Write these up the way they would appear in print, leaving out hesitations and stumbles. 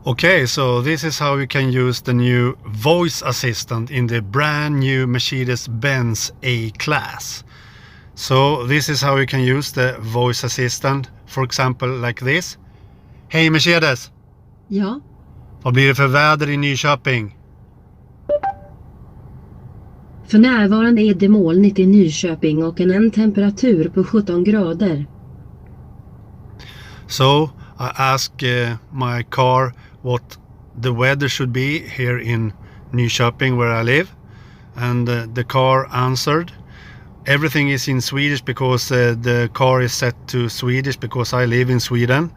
Okay, so this is how you can use the new voice assistant in the brand new Mercedes Benz A-Class. So this is how you can use the voice assistant, for example like this. Hej Mercedes! Ja, Vad blir det för väder i Nyköping? för närvarande är det molnigt i Nyköping och en temperatur på 17 grader. So I ask my car what the weather should be here in Nyköping where I live, and the car answered. Everything is in Swedish because the car is set to Swedish because I live in Sweden,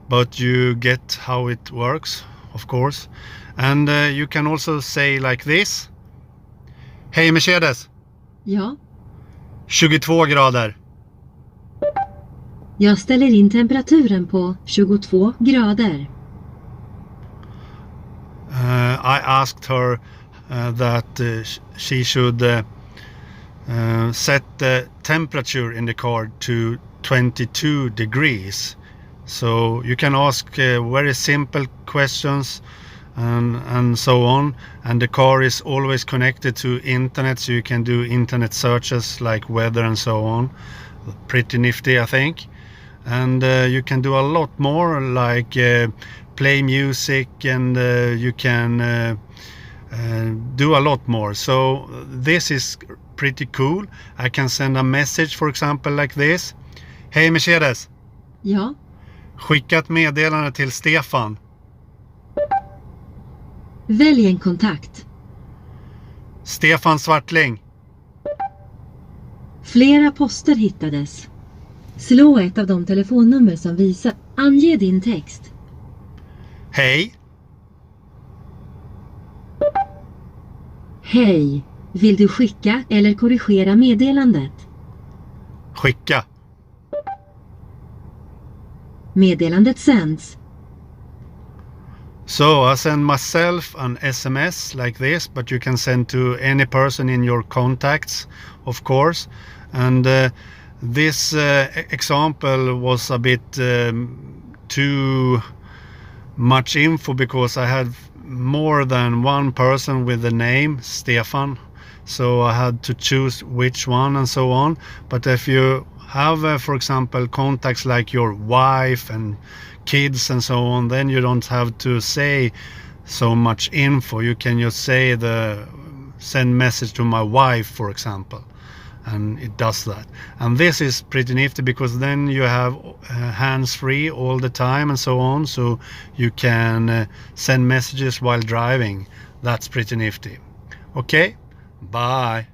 but you get how it works, of course. And you can also say like this. Hej Mercedes! Ja, 22 grader. jag ställer in temperaturen på 22 grader. I asked her that she should set the temperature in the car to 22 degrees. So you can ask very simple questions and so on, and the car is always connected to internet, so you can do internet searches like weather and so on. Pretty nifty, I think. And you can do a lot more, like play music, and you can do a lot more. So this is pretty cool. I can send a message, for example, like this. Hej Mercedes! Ja, Skicka ett meddelande till Stefan. välj en kontakt. Stefan Svartling. Flera poster hittades. Slå ett av de telefonnummer som visar. Ange din text. Hej! Hej, vill du skicka eller korrigera meddelandet? Skicka. Meddelandet sänds. So I send myself an SMS like this, but you can send to any person in your contacts, of course. And this example was a bit too much info because I had more than one person with the name Stefan, so I had to choose which one and so on. But if you have, for example, contacts like your wife and kids and so on, then you don't have to say so much info. You can just say send message to my wife, for example, and it does that. And this is pretty nifty because then you have hands-free all the time and so on, so you can send messages while driving. That's pretty nifty. Okay, bye.